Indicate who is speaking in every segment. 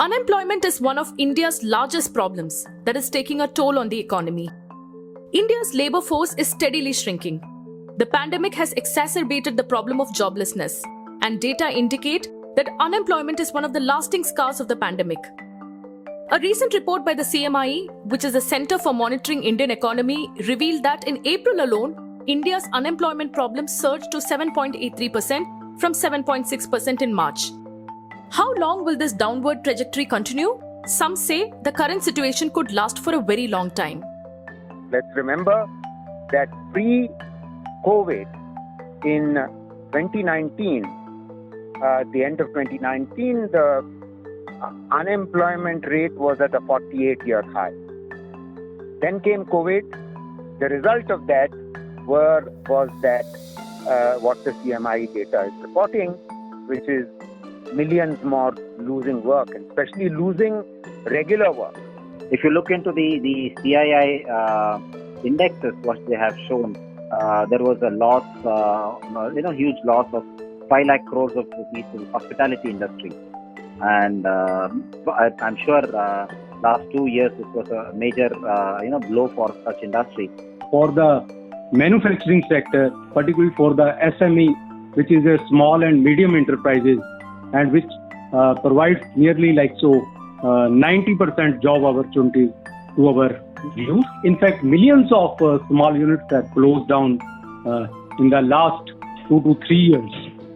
Speaker 1: Unemployment is one of India's largest problems that is taking a toll on the economy. India's labor force is steadily shrinking. The pandemic has exacerbated the problem of joblessness, and data indicate that unemployment is one of the lasting scars of the pandemic. A recent report by the CMIE, which is the Center for Monitoring Indian Economy, revealed that in April alone, India's unemployment problem surged to 7.83% from 7.6% in March. How long will this downward trajectory continue? Some say the current situation could last for a very long time.
Speaker 2: Let's remember that pre-COVID in 2019, the end of 2019, the unemployment rate was at a 48-year high. Then came COVID. The result of that was that what the CMIE data is reporting, which is millions more losing work, and especially losing regular work.
Speaker 3: If you look into the CII indexes, what they have shown, there was a loss, huge loss of 5 lakh crores of rupees to the hospitality industry. And I'm sure last 2 years this was a major blow for such industry.
Speaker 4: For the manufacturing sector, particularly for the SME, which is a small and medium enterprises, and which provides nearly 90% job opportunities to our youth. In fact, millions of small units have closed down in the last 2 to 3 years.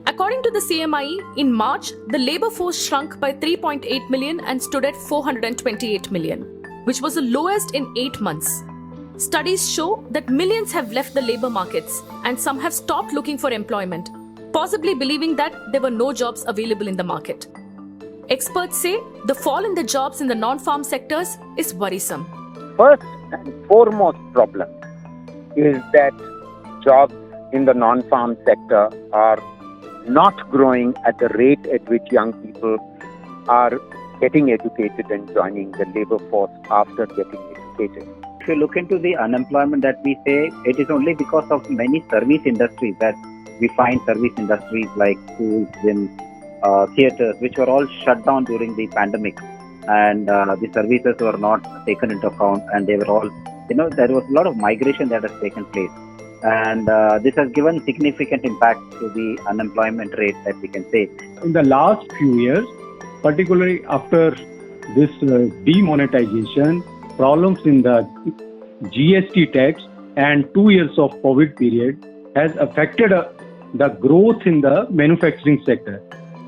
Speaker 1: According to the CMIE, in March, the labor force shrunk by 3.8 million and stood at 428 million, which was the lowest in 8 months. Studies show that millions have left the labor markets and some have stopped looking for employment, possibly believing that there were no jobs available in the market. Experts say the fall in the jobs in the non-farm sectors is worrisome.
Speaker 2: First and foremost problem is that jobs in the non-farm sector are not growing at the rate at which young people are getting educated and joining the labor force after getting educated.
Speaker 3: If you look into the unemployment that we say, it is only because of many service industries that we find service industries like schools, gyms, theatres, which were all shut down during the pandemic, and the services were not taken into account, and they were all, there was a lot of migration that has taken place, and this has given significant impact to the unemployment rate that we can say.
Speaker 4: In the last few years, particularly after this demonetization, problems in the GST tax and 2 years of COVID period has affected the growth in the manufacturing sector,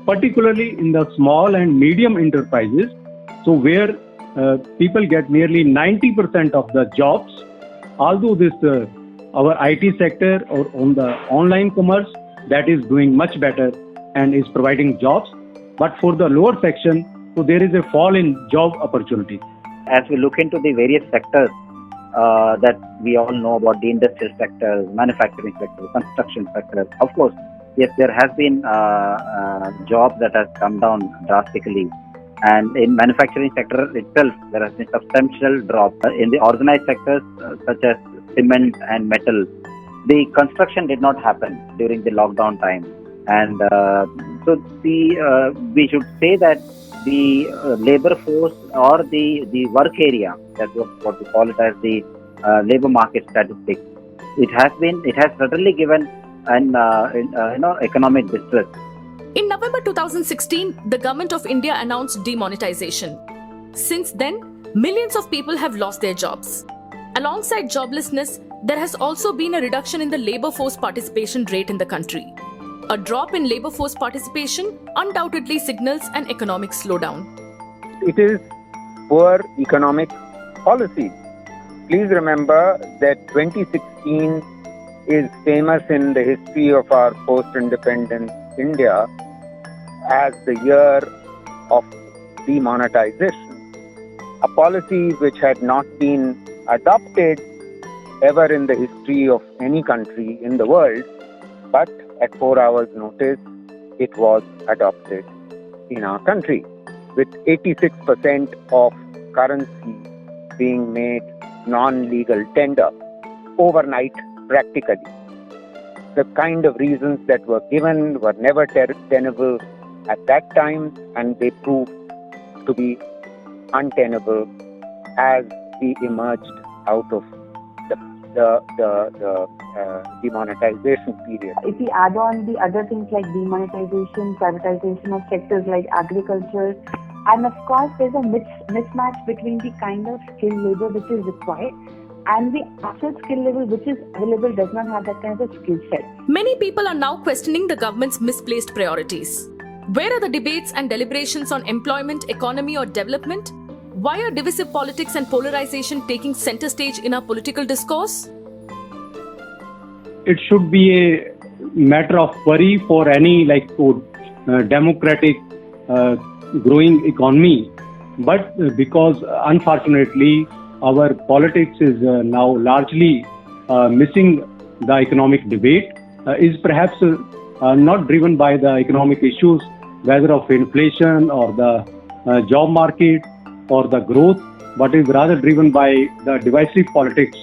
Speaker 4: particularly in the small and medium enterprises, so where people get nearly 90% of the jobs. Although this our IT sector or on the online commerce, that is doing much better and is providing jobs, but for the lower section, so there is a fall in job opportunity.
Speaker 3: As we look into the various sectors that we all know about, the industrial sector, manufacturing sector, construction sector, of course, yes, there has been jobs that has come down drastically, and in manufacturing sector itself, there has been substantial drop. In the organized sectors such as cement and metal, the construction did not happen during the lockdown time, and so we should say that the labor force or the work area, that was what we call it as the labor market statistics, it has certainly given an economic distress.
Speaker 1: In November 2016, the government of India announced demonetisation. Since then, millions of people have lost their jobs. Alongside joblessness, there has also been a reduction in the labor force participation rate in the country. A drop in labor force participation undoubtedly signals an economic slowdown.
Speaker 2: It is poor economic policy. Please remember that 2016 is famous in the history of our post-independence India as the year of demonetization, a policy which had not been adopted ever in the history of any country in the world, but at 4 hours' notice, it was adopted in our country, with 86% of currency being made non-legal tender overnight practically. The kind of reasons that were given were never tenable at that time, and they proved to be untenable as we emerged out of the demonetization period.
Speaker 5: If we add on the other things like demonetization, privatization of sectors like agriculture, and of course there's a mismatch between the kind of skilled labor which is required and the actual skill level which is available does not have that kind of a skill set.
Speaker 1: Many people are now questioning the government's misplaced priorities. Where are the debates and deliberations on employment, economy, or development? Why are divisive politics and polarization taking center stage in our political discourse?
Speaker 4: It should be a matter of worry for any democratic growing economy. But because unfortunately our politics is now largely missing the economic debate, is perhaps not driven by the economic issues, whether of inflation or the job market or the growth, but is rather driven by the divisive politics.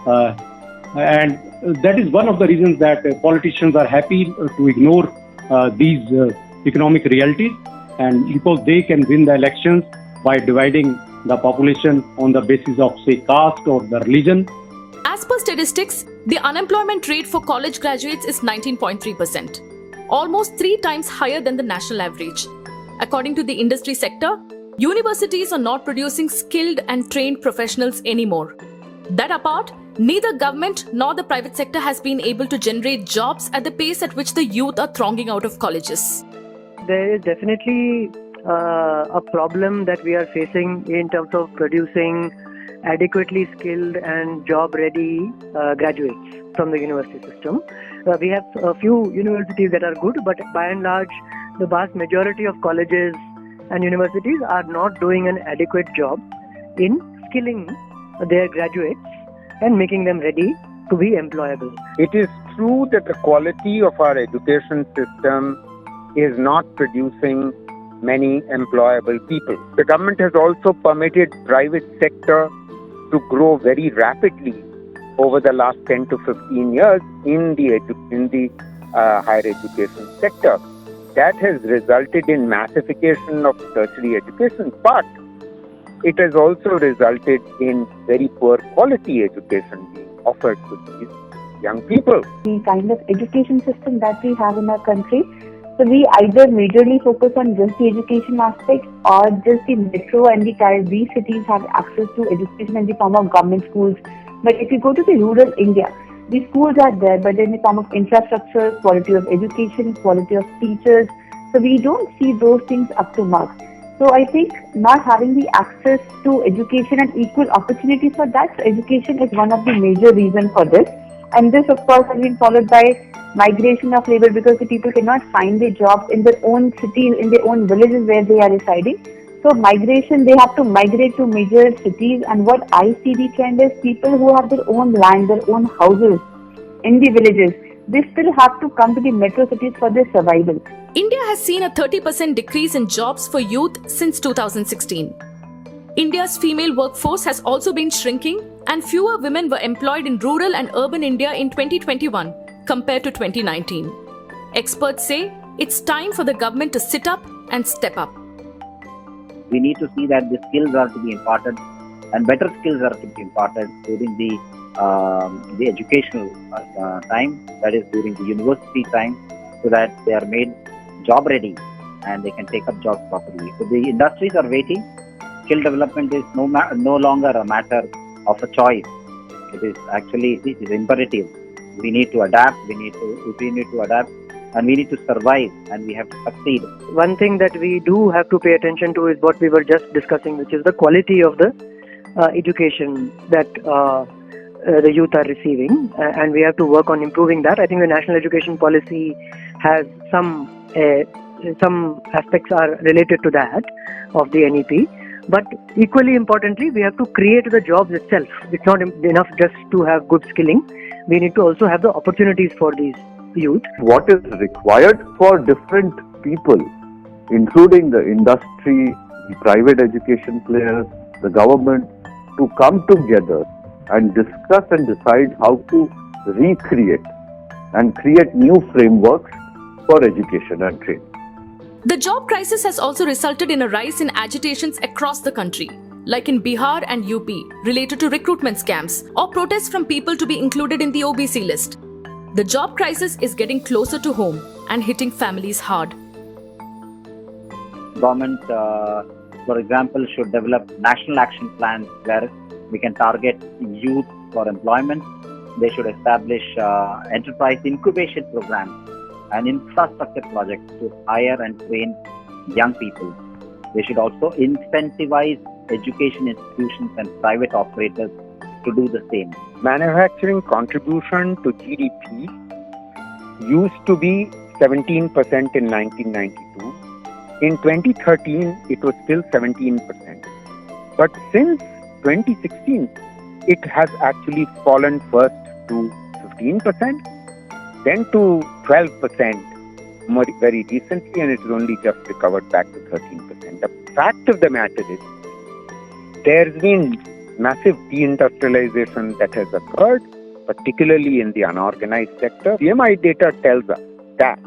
Speaker 4: And that is one of the reasons that politicians are happy to ignore these economic realities, and because they can win the elections by dividing the population on the basis of, say, caste or the religion.
Speaker 1: As per statistics, the unemployment rate for college graduates is 19.3%, almost 3 times higher than the national average. According to the industry sector, universities are not producing skilled and trained professionals anymore. That apart, neither government nor the private sector has been able to generate jobs at the pace at which the youth are thronging out of colleges.
Speaker 6: There is definitely a problem that we are facing in terms of producing adequately skilled and job-ready graduates from the university system. We have a few universities that are good, but by and large, the vast majority of colleges and universities are not doing an adequate job in skilling their graduates and making them ready to be employable.
Speaker 2: It is true that the quality of our education system is not producing many employable people. The government has also permitted private sector to grow very rapidly over the last 10 to 15 years in the higher education sector. That has resulted in massification of tertiary education, but it has also resulted in very poor quality education being offered to these young people.
Speaker 5: The kind of education system that we have in our country, so we either majorly focus on just the education aspect, or just the metro and the tier B cities have access to education in the form of government schools. But if you go to the rural India, the schools are there, but in the form of infrastructure, quality of education, quality of teachers. So we don't see those things up to mark. So I think not having the access to education and equal opportunity for that, so education is one of the major reasons for this. And this, of course, has been followed by migration of labor, because the people cannot find the jobs in their own cities, in their own villages where they are residing. So migration, they have to migrate to major cities. And what I see the trend is people who have their own land, their own houses in the villages, they still have to come to the metro cities for their survival.
Speaker 1: India has seen a 30% decrease in jobs for youth since 2016. India's female workforce has also been shrinking, and fewer women were employed in rural and urban India in 2021 compared to 2019. Experts say it's time for the government to sit up and step up.
Speaker 3: We need to see that the skills are to be imparted, and better skills are to be imparted during the educational time, that is during the university time, so that they are made job ready and they can take up jobs properly. So the industries are waiting. Skill development is no longer a matter of a choice. It is imperative. We need to adapt. We need to adapt, and we need to survive, and we have to succeed.
Speaker 6: One thing that we do have to pay attention to is what we were just discussing, which is the quality of the education that the youth are receiving, and we have to work on improving that. I think the national education policy has some aspects are related to that of the NEP. But equally importantly, we have to create the jobs itself. It's not enough just to have good skilling. We need to also have the opportunities for these youth.
Speaker 7: What is required for different people, including the industry, the private education players, the government, to come together and discuss and decide how to recreate and create new frameworks for education and training.
Speaker 1: The job crisis has also resulted in a rise in agitations across the country, like in Bihar and UP, related to recruitment scams or protests from people to be included in the OBC list. The job crisis is getting closer to home and hitting families hard.
Speaker 3: Government, for example, should develop national action plans where we can target youth for employment. They should establish enterprise incubation programs and infrastructure projects to hire and train young people. They should also incentivize education institutions and private operators to do the same.
Speaker 2: Manufacturing contribution to GDP used to be 17% in 1992. In 2013, it was still 17%. But since 2016, it has actually fallen first to 15%, then to 12% very recently, and it has only just recovered back to 13%. The fact of the matter is, there's been massive deindustrialization that has occurred, particularly in the unorganized sector. CMIE data tells us that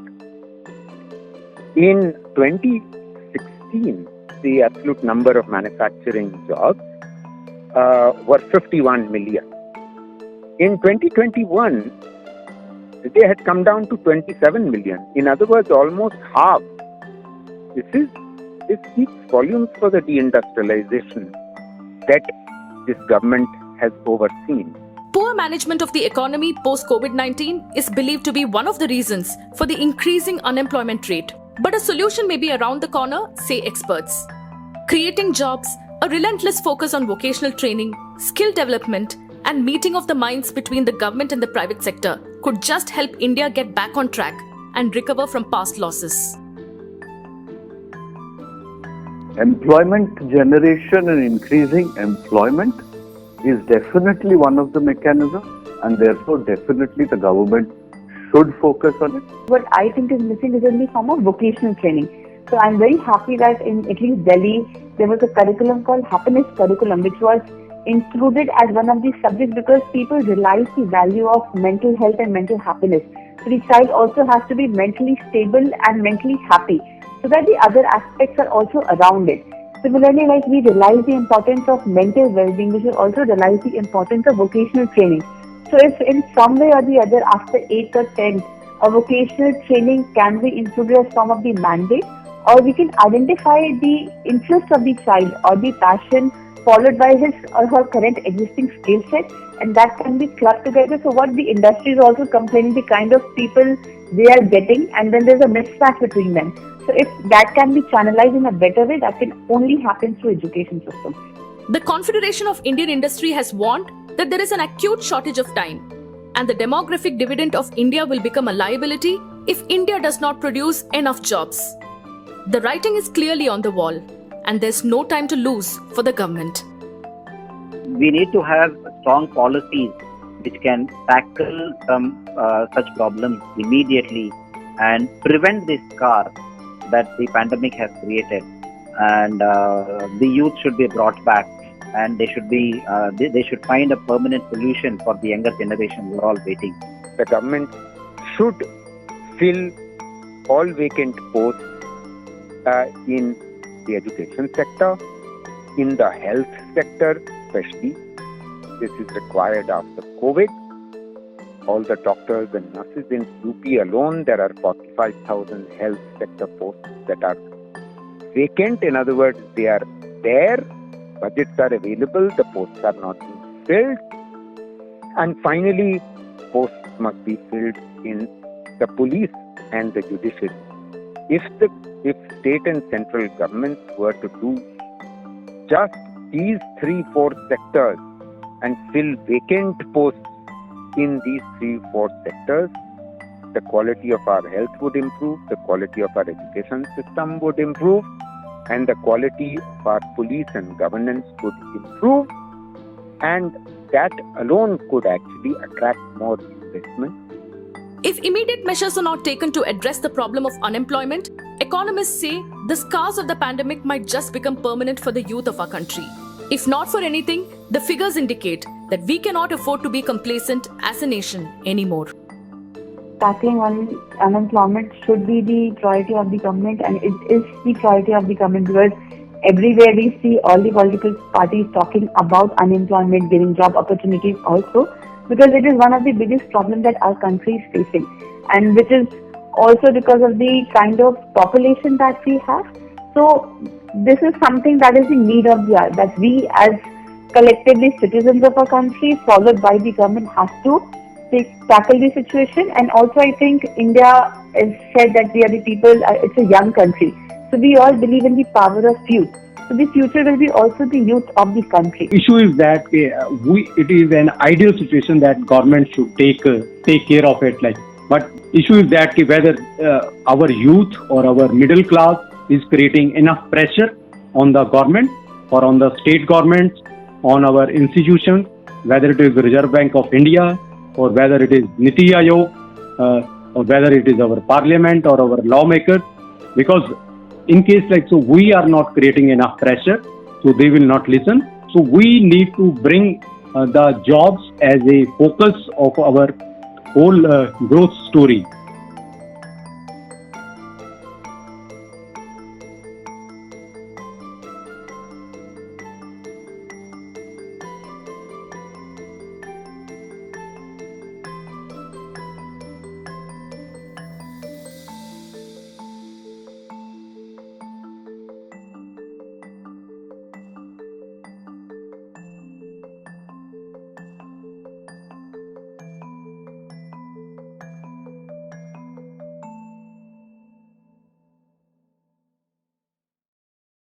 Speaker 2: in 2016, the absolute number of manufacturing jobs were 51 million. In 2021, they had come down to 27 million. In other words, almost half. This speaks volumes for the deindustrialization that this government has overseen.
Speaker 1: Poor management of the economy post-COVID-19 is believed to be one of the reasons for the increasing unemployment rate. But a solution may be around the corner, say experts. Creating jobs, a relentless focus on vocational training, skill development, and meeting of the minds between the government and the private sector could just help India get back on track and recover from past losses.
Speaker 7: Employment generation and increasing employment is definitely one of the mechanisms, and therefore definitely the government should focus on it.
Speaker 5: What I think is missing is in the form of vocational training. So I'm very happy that in at least Delhi, there was a curriculum called Happiness Curriculum, which was included as one of the subjects because people realize the value of mental health and mental happiness. So the child also has to be mentally stable and mentally happy, so that the other aspects are also around it. Similarly, like we realize the importance of mental well-being, we should also realize the importance of vocational training. So if in some way or the other after 8th or 10th, a vocational training can be included as form of the mandate, or we can identify the interest of the child or the passion followed by his or her current existing skill set, and that can be clubbed together. So what the industry is also complaining, the kind of people they are getting, and then there's a mismatch between them. So if that can be channelized in a better way, that can only happen through education system.
Speaker 1: The Confederation of Indian Industry has warned that there is an acute shortage of time, and the demographic dividend of India will become a liability if India does not produce enough jobs. The writing is clearly on the wall, and there's no time to lose for the government.
Speaker 3: We need to have strong policies which can tackle some such problems immediately and prevent this scar that the pandemic has created. And the youth should be brought back, and they should find a permanent solution for the younger generation who are all waiting.
Speaker 2: The government should fill all vacant posts in the education sector, in the health sector especially. This is required after COVID. All the doctors and nurses in UP alone, there are 45,000 health sector posts that are vacant. In other words, they are there, budgets are available, the posts are not being filled. And finally, posts must be filled in the police and the judiciary. If state and central governments were to do just these 3-4 sectors and fill vacant posts in these 3-4 sectors, the quality of our health would improve, the quality of our education system would improve, and the quality of our police and governance would improve, and that alone could actually attract more investment.
Speaker 1: If immediate measures are not taken to address the problem of unemployment, economists say the scars of the pandemic might just become permanent for the youth of our country. If not for anything, the figures indicate that we cannot afford to be complacent as a nation anymore.
Speaker 5: tackling unemployment should be the priority of the government, and it is the priority of the government because everywhere we see all the political parties talking about unemployment, giving job opportunities also, because it is one of the biggest problems that our country is facing, and which is also because of the kind of population that we have. So this is something that is in need of the hour, that we as collectively citizens of our country, followed by the government, has to tackle the situation. And also I think India has said that we are the people, it's a young country. So we all believe in the power of youth. So the future will be also the youth of the country.
Speaker 4: Issue is that it is an ideal situation that government should take care of it. But issue is that whether our youth or our middle class is creating enough pressure on the government or on the state governments, on our institutions, whether it is the Reserve Bank of India or whether it is Niti Aayog or whether it is our parliament or our lawmakers, because in case so we are not creating enough pressure, so they will not listen. So we need to bring the jobs as a focus of our whole growth story.